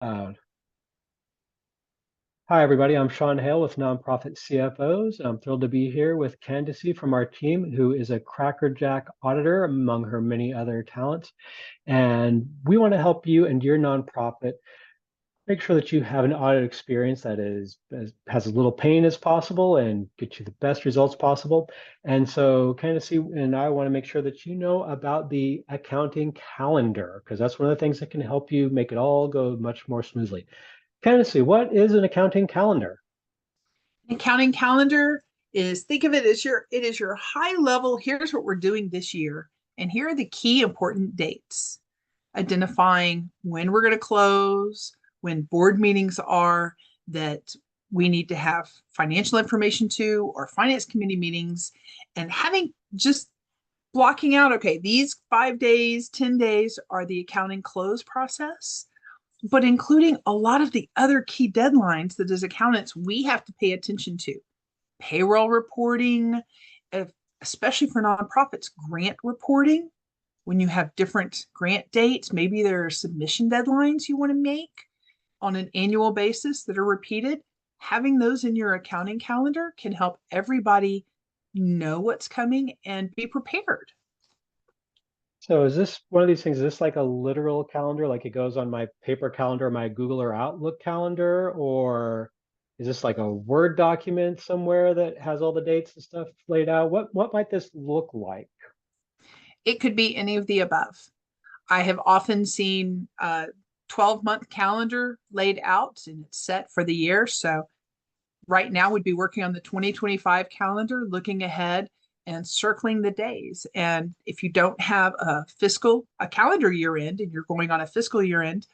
Uh, Hi, everybody. I'm Sean Hale with Nonprofit CFOs. I'm thrilled to be here with Candace from our team, who is a crackerjack auditor among her many other talents. And we want to help you and your nonprofit make sure that you have an audit experience that has as little pain as possible and get you the best results possible. And so Candace and I want to make sure that you know about the accounting calendar, because that's one of the things that can help you make it all go much more smoothly. Candace, what is an accounting calendar? Accounting calendar is, think of it as your high level. Here's what we're doing this year, and here are the key important dates. Identifying when we're going to close, when board meetings are that we need to have financial information to, or finance committee meetings, and having just blocking out, okay, these 5 days, 10 days are the accounting close process, but including a lot of the other key deadlines that as accountants we have to pay attention to. Payroll reporting, especially for nonprofits, grant reporting. When you have different grant dates, maybe there are submission deadlines you want to make on an annual basis that are repeated. Having those in your accounting calendar can help everybody know what's coming and be prepared. So is this one of these things? Is this like a literal calendar, like it goes on my paper calendar, my Google or Outlook calendar, or is this like a Word document somewhere that has all the dates and stuff laid out? What might this look like? It could be any of the above. I have often seen a 12-month calendar laid out and it's set for the year. So right now we'd be working on the 2025 calendar, looking ahead and circling the days. And if you don't have a calendar year end and you're going on a fiscal year end,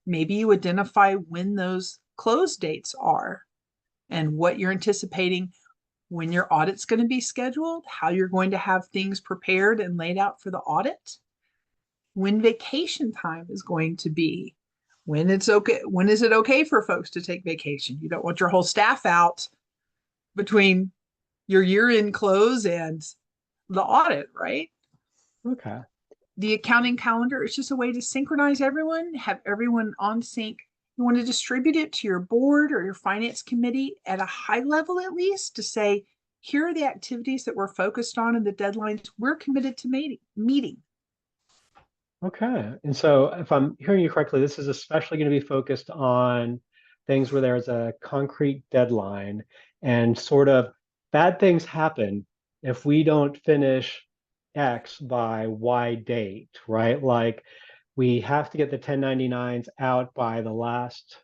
maybe you identify when those close dates are and what you're anticipating when your audit's going to be scheduled, how you're going to have things prepared and laid out for the audit, when vacation time is going to be, when is it okay for folks to take vacation? You don't want your whole staff out between your year-end close and the audit, right? Okay. The accounting calendar is just a way to synchronize everyone, have everyone on sync. You want to distribute it to your board or your finance committee at a high level, at least, to say, here are the activities that we're focused on and the deadlines we're committed to meeting. Okay. And so if I'm hearing you correctly, this is especially going to be focused on things where there's a concrete deadline and sort of bad things happen if we don't finish X by Y date, right? Like we have to get the 1099s out by the last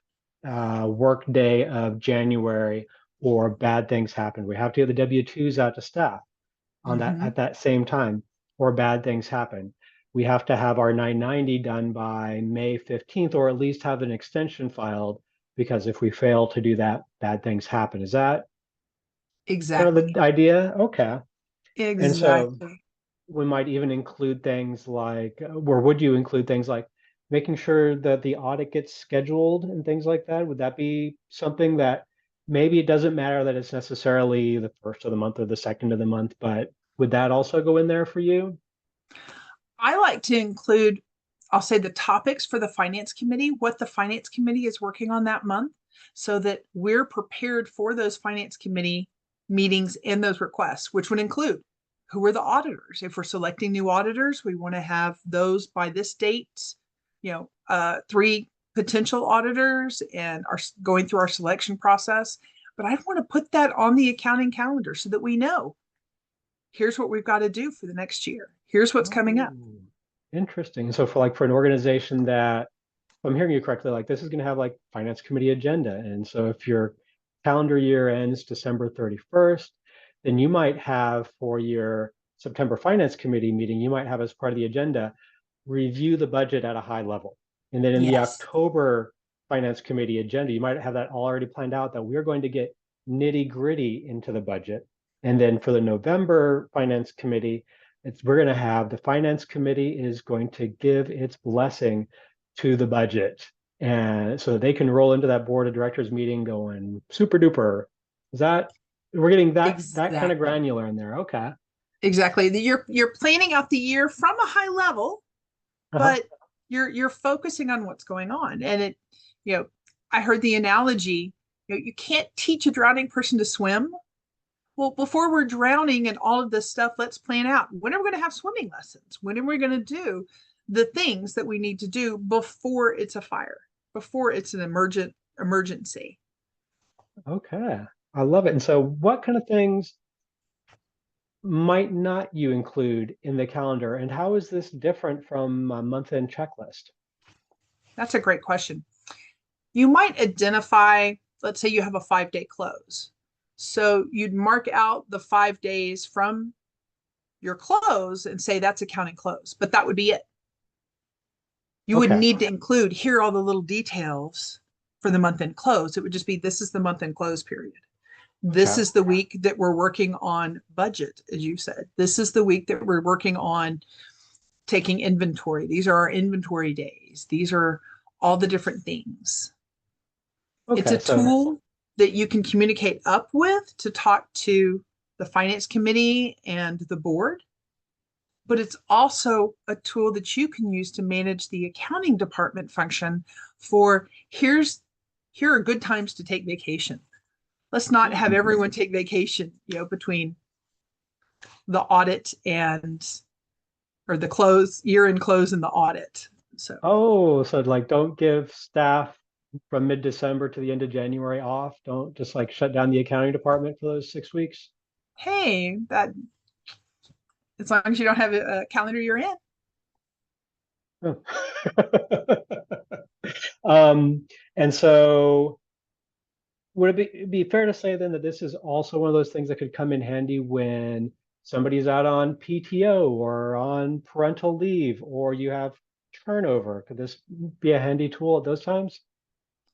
work day of January or bad things happen. We have to get the W-2s out to staff on that Mm-hmm. at that same time or bad things happen. We have to have our 990 done by May 15th or at least have an extension filed because if we fail to do that, bad things happen. Is that kind of Exactly. the idea? Okay. And so Exactly. we might even include things like, or would you include things like making sure that the audit gets scheduled and things like that? Would that be something that maybe it doesn't matter that it's necessarily the first of the month or the second of the month, but would that also go in there for you? I like to include, I'll say, the topics for the finance committee, what the finance committee is working on that month, so that we're prepared for those finance committee meetings and those requests, which would include who are the auditors. If we're selecting new auditors, we want to have those by this date, three potential auditors and are going through our selection process. But I want to put that on the accounting calendar so that we know here's what we've got to do for the next year. Here's what's coming up. Oh, interesting. So for an organization that, if I'm hearing you correctly, like this is going to have like finance committee agenda. And so if your calendar year ends December 31st, then you might have for your September finance committee meeting, you might have as part of the agenda, review the budget at a high level. And then in the Yes. October finance committee agenda, you might have that already planned out that we're going to get nitty gritty into the budget. And then for the November finance committee, we're going to have the finance committee is going to give its blessing to the budget. And so they can roll into that board of directors meeting going super duper. Is that we're getting that kind of Exactly. granular in there. Okay. Exactly. You're planning out the year from a high level, Uh-huh. but you're focusing on what's going on. And You know, I heard the analogy, you can't teach a drowning person to swim. Well, before we're drowning and all of this stuff, let's plan out when are we going to have swimming lessons? When are we going to do the things that we need to do before it's a fire, before it's an emergency? Okay. I love it. And so what kind of things might not you include in the calendar, and how is this different from a month-end checklist? That's a great question. You might identify, let's say you have a 5 day close. So you'd mark out the 5 days from your close and say that's accounting close, but that would be it. You wouldn't Okay. need to include here are all the little details for the month end close. It would just be this is the month end close period. This Okay. is the week that we're working on budget, as you said. This is the week that we're working on taking inventory. These are our inventory days. These are all the different things. It's a Okay. So, tool that you can communicate up with to talk to the finance committee and the board, but it's also a tool that you can use to manage the accounting department function for here are good times to take vacation. Let's not have everyone take vacation, between the audit and or the close year end close and the audit. So, oh, so like don't give staff from mid-December to the end of January off. Don't just like shut down the accounting department for those 6 weeks. hey, that as long as you don't have a calendar year in. Oh. Um, and so would it be fair to say then that this is also one of those things that could come in handy when somebody's out on PTO or on parental leave or you have turnover? Could this be a handy tool at those times?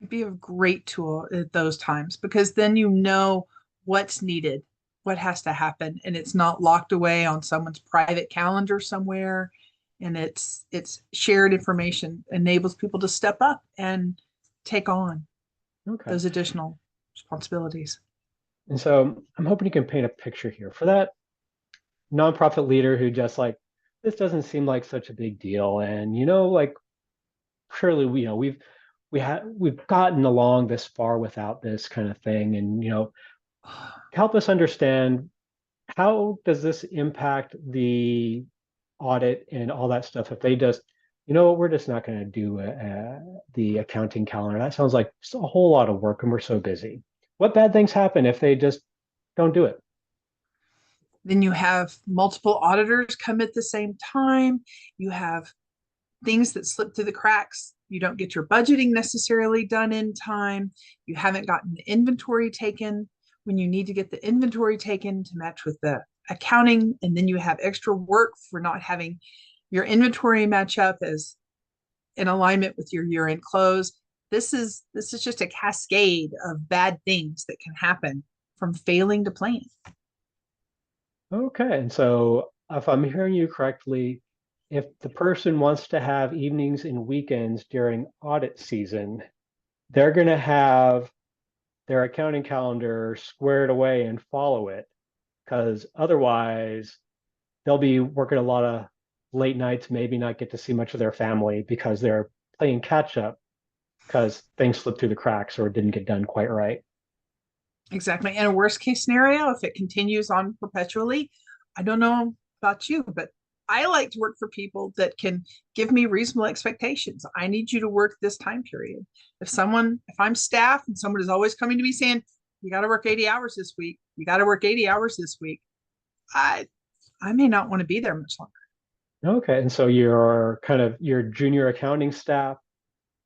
It'd be a great tool at those times because then you know what's needed, what has to happen, and it's not locked away on someone's private calendar somewhere. And it's shared information, enables people to step up and take on Okay. those additional responsibilities. And so I'm hoping you can paint a picture here for that nonprofit leader who just like, this doesn't seem like such a big deal. And like surely we've gotten along this far without this kind of thing. And help us understand, how does this impact the audit and all that stuff if they just, we're just not going to do the accounting calendar. That sounds like just a whole lot of work and we're so busy. What bad things happen if they just don't do it? Then you have multiple auditors come at the same time. You have things that slip through the cracks. You don't get your budgeting necessarily done in time. You haven't gotten the inventory taken when you need to get the inventory taken to match with the accounting. And then you have extra work for not having your inventory match up as in alignment with your year end close. This is just a cascade of bad things that can happen from failing to plan. Okay, and so if I'm hearing you correctly, if the person wants to have evenings and weekends during audit season, they're going to have their accounting calendar squared away and follow it, because otherwise they'll be working a lot of late nights, maybe not get to see much of their family because they're playing catch up because things slipped through the cracks or didn't get done quite right. Exactly. In a worst case scenario, if it continues on perpetually, I don't know about you, but I like to work for people that can give me reasonable expectations. I need you to work this time period. If I'm staff and someone is always coming to me saying, you got to work 80 hours this week, you got to work 80 hours this week, I I may not want to be there much longer. Okay, and so your junior accounting staff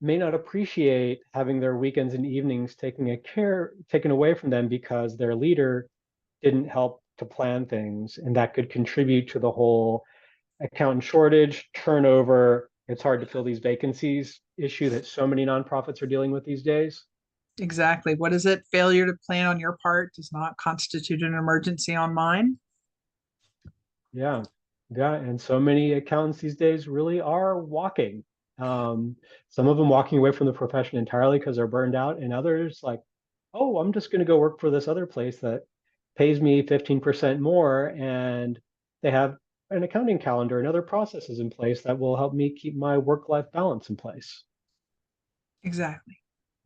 may not appreciate having their weekends and evenings taken away from them because their leader didn't help to plan things, and that could contribute to the whole accountant shortage, turnover. It's hard to fill these vacancies issue that so many nonprofits are dealing with these days. Exactly. What is it? Failure to plan on your part does not constitute an emergency on mine. Yeah, yeah, and so many accountants these days really are walking. Um, some of them walking away from the profession entirely because they're burned out, and others like, oh, I'm just going to go work for this other place that pays me 15% more, and they have an accounting calendar and other processes in place that will help me keep my work-life balance in place. Exactly.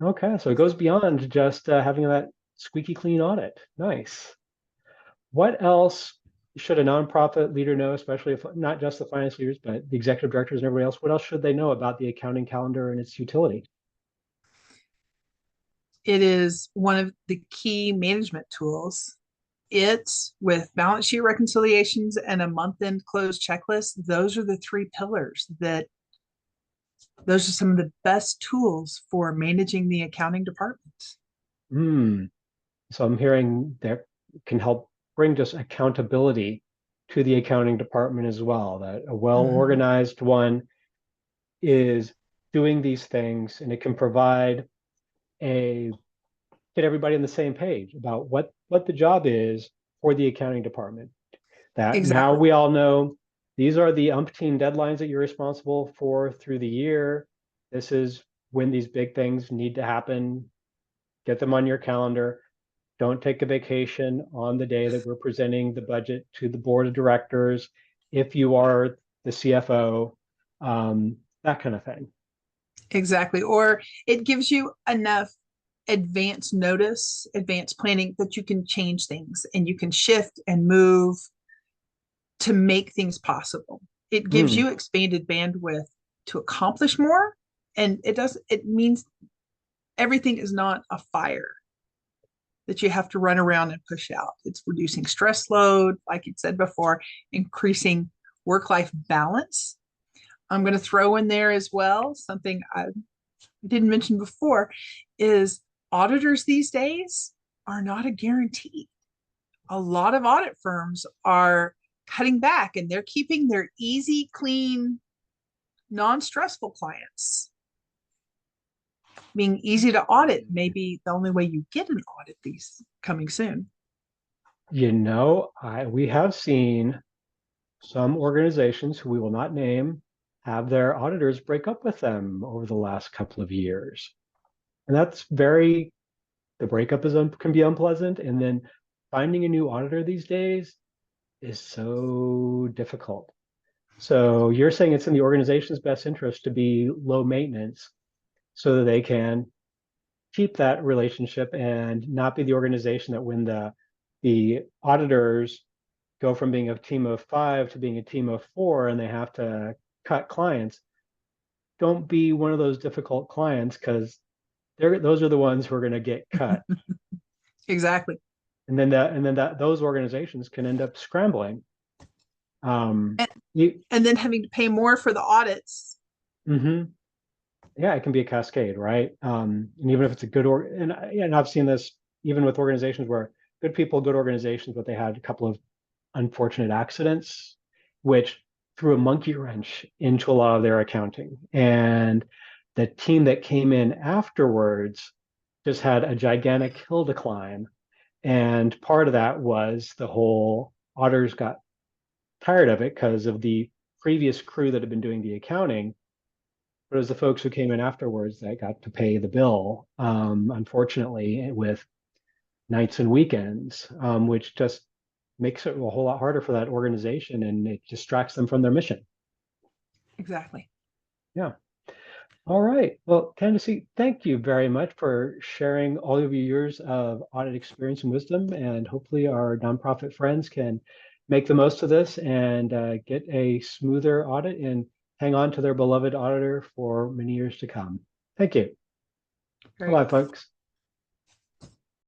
Okay, so it goes beyond just having that squeaky clean audit. Nice. What else should a nonprofit leader know, especially if not just the finance leaders, but the executive directors and everybody else? What else should they know about the accounting calendar and its utility? It is one of the key management tools. It's with balance sheet reconciliations and a month end close checklist. Those are the three pillars that those are some of the best tools for managing the accounting departments. Hmm. So I'm hearing that can help bring just accountability to the accounting department as well, that a Mhm. well-organized one is doing these things and it can provide a get everybody on the same page about what the job is for the accounting department. That now Exactly. we all know these are the umpteen deadlines that you're responsible for through the year. This is when these big things need to happen. Get them on your calendar. Don't take a vacation on the day that we're presenting the budget to the board of directors. If you are the CFO, that kind of thing. Exactly. Or it gives you enough advance notice, advance planning that you can change things and you can shift and move to make things possible. It gives Hmm. you expanded bandwidth to accomplish more. And it means everything is not a fire that you have to run around and push out. It's reducing stress load, like you said before, increasing work life balance. I'm going to throw in there as well something I didn't mention before is auditors these days are not a guarantee. A lot of audit firms are cutting back and they're keeping their easy, clean, non-stressful clients. Being easy to audit may be the only way you get an audit these coming soon. We have seen some organizations who we will not name have their auditors break up with them over the last couple of years. And the breakup can be unpleasant. And then finding a new auditor these days is so difficult. So you're saying it's in the organization's best interest to be low maintenance so that they can keep that relationship and not be the organization that when the auditors go from being a team of five to being a team of four and they have to cut clients, don't be one of those difficult clients because those are the ones who are going to get cut. Exactly. And then those organizations can end up scrambling. Um, And, you, and then having to pay more for the audits. mhm. Yeah, it can be a cascade, right? And even if it's a good and I've seen this even with organizations where good people, good organizations, but they had a couple of unfortunate accidents, which threw a monkey wrench into a lot of their accounting. And the team that came in afterwards just had a gigantic hill decline. And part of that was the whole auditors got tired of it because of the previous crew that had been doing the accounting. But it was the folks who came in afterwards that got to pay the bill, unfortunately, with nights and weekends, which just makes it a whole lot harder for that organization and it distracts them from their mission. Exactly. Yeah. All right. Well, Candace, thank you very much for sharing all of your years of audit experience and wisdom. And hopefully, our nonprofit friends can make the most of this and get a smoother audit and hang on to their beloved auditor for many years to come. Thank you. Bye Great. bye, folks.